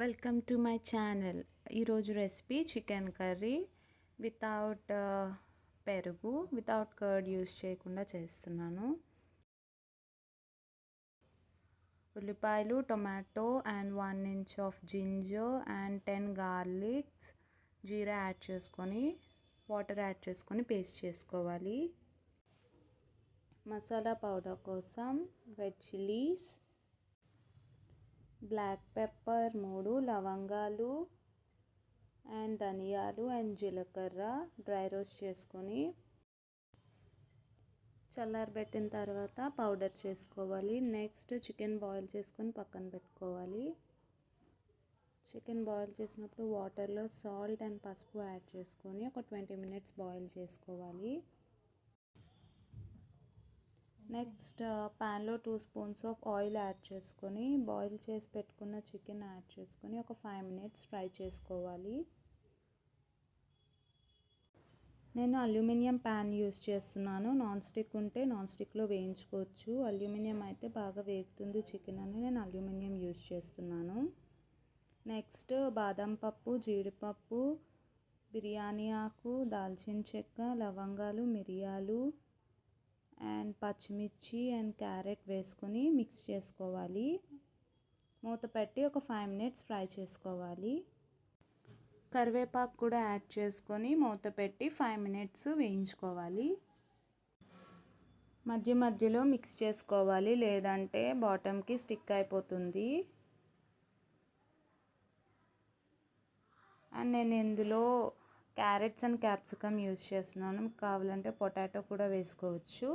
Welcome to my channel. ఈరోజు recipe chicken curry without పెరుగు, without curd use చేయకుండా చేస్తున్నాను. ఉల్లిపాయలు, tomato and 1 inch of ginger and 10 garlics, jeera add చేసుకొని water add చేసుకొని paste చేసుకోవాలి. మసాలా పౌడర్ కోసం రెడ్ చిల్లీస్, బ్లాక్ పెప్పర్ 3, లవంగాలు అండ్ ధనియాలు అండ్ జీలకర్ర డ్రై రోస్ట్ చేసుకొని చల్లారబెట్టిన తర్వాత పౌడర్ చేసుకోవాలి. నెక్స్ట్ చికెన్ బాయిల్ చేసుకొని పక్కన పెట్టుకోవాలి. చికెన్ బాయిల్ చేసినప్పుడు వాటర్లో సాల్ట్ అండ్ పసుపు యాడ్ చేసుకొని ఒక 20 మినిట్స్ బాయిల్ చేసుకోవాలి. నెక్స్ట్ ప్యాన్లో 2 స్పూన్స్ ఆఫ్ ఆయిల్ యాడ్ చేసుకొని బాయిల్ చేసి పెట్టుకున్న చికెన్ యాడ్ చేసుకొని ఒక 5 మినిట్స్ ఫ్రై చేసుకోవాలి. నేను అల్యూమినియం ప్యాన్ యూస్ చేస్తున్నాను. నాన్ స్టిక్ ఉంటే నాన్ స్టిక్లో వేయించుకోవచ్చు. అల్యూమినియం అయితే బాగా వేగుతుంది చికెన్ అని నేను అల్యూమినియం యూస్ చేస్తున్నాను. నెక్స్ట్ బాదం పప్పు, జీడిపప్పు, బిర్యానీ ఆకు, దాల్చిన చెక్క, లవంగాలు, మిరియాలు అండ్ పచ్చిమిర్చి అండ్ క్యారెట్ వేసుకొని మిక్స్ చేసుకోవాలి. మూత పెట్టి ఒక 5 మినిట్స్ ఫ్రై చేసుకోవాలి. కరివేపాకు కూడా యాడ్ చేసుకొని మూత పెట్టి 5 మినిట్స్ వేయించుకోవాలి. మధ్య మధ్యలో మిక్స్ చేసుకోవాలి, లేదంటే బాటమ్కి స్టిక్ అయిపోతుంది. అండ్ నేను ఇందులో క్యారెట్స్ అండ్ క్యాప్సికమ్ యూస్ చేస్తున్నాను. కావాలంటే పొటాటో కూడా వేసుకోవచ్చు.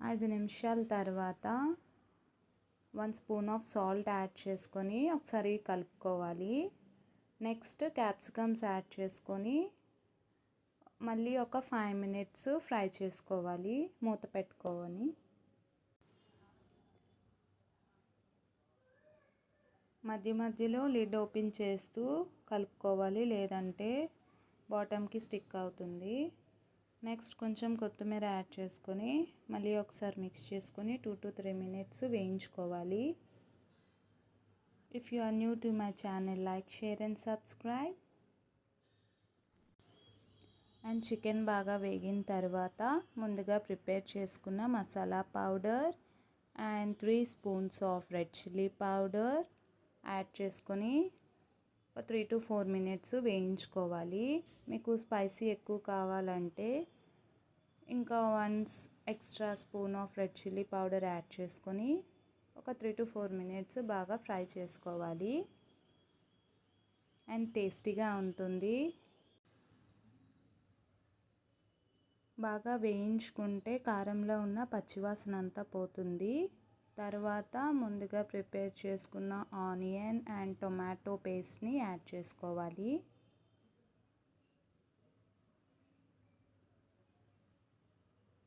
5 నిమిషాల తర్వాత 1 స్పూన్ ఆఫ్ సాల్ట్ యాడ్ చేసుకొని ఒకసారి కలుపుకోవాలి. నెక్స్ట్ క్యాప్సికమ్స్ యాడ్ చేసుకొని మళ్ళీ ఒక 5 మినిట్స్ ఫ్రై చేసుకోవాలి మూత పెట్టుకొని. మధ్య మధ్యలో లిడ్ ఓపెన్ చేస్తూ కలుపుకోవాలి, లేదంటే బాటమ్కి స్టిక్ అవుతుంది. నెక్స్ట్ కొంచెం కొత్తిమీర యాడ్ చేసుకొని మళ్ళీ ఒకసారి మిక్స్ చేసుకొని 2 to 3 మినిట్స్ వేయించుకోవాలి. If you are new to my channel, like, share and subscribe. And chicken బాగా వేగిన తర్వాత ముందుగా ప్రిపేర్ చేసుకున్న masala powder and 3 spoons of red chilli powder add చేసుకొని 3 to 4 మినిట్స్ వేయించుకోవాలి. మీకు స్పైసీ ఎక్కువ కావాలంటే ఇంకా 1 extra spoon of red chilli powder add చేసుకొని ఒక 3 to 4 మినిట్స్ బాగా ఫ్రై చేసుకోవాలి. అండ్ టేస్టీగా ఉంటుంది. బాగా వేయించుకుంటే కారంలో ఉన్న పచ్చివాసన అంతా పోతుంది. తర్వాత ముందుగా ప్రిపేర్ చేసుకున్న ఆనియన్ అండ్ టొమాటో పేస్ట్ని యాడ్ చేసుకోవాలి.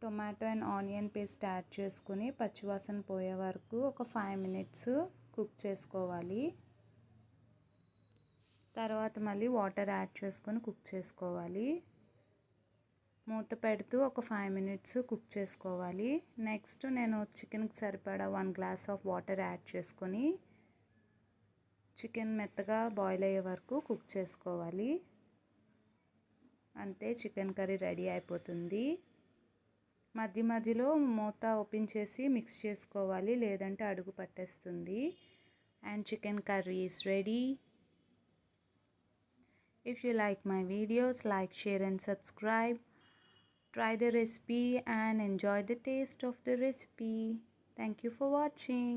Tomato and onion paste add చేసుకుని పచ్చివాసన పోయే వరకు ఒక 5 మినిట్స్ కుక్ చేసుకోవాలి. తర్వాత మళ్ళీ వాటర్ యాడ్ చేసుకొని కుక్ చేసుకోవాలి. మూత పెడుతూ ఒక 5 మినిట్స్ కుక్ చేసుకోవాలి. నెక్స్ట్ నేను చికెన్కి సరిపడా 1 గ్లాస్ ఆఫ్ వాటర్ యాడ్ చేసుకొని చికెన్ మెత్తగా బాయిల్ అయ్యే వరకు కుక్ చేసుకోవాలి. అంతే, చికెన్ కర్రీ రెడీ అయిపోతుంది. మధ్య మధ్యలో మూత ఓపెన్ చేసి మిక్స్ చేసుకోవాలి, లేదంటే అడుగు పట్టేస్తుంది. And chicken curry is ready. If you like my videos, like, share and subscribe. Try the recipe and enjoy the taste of the recipe. Thank you for watching.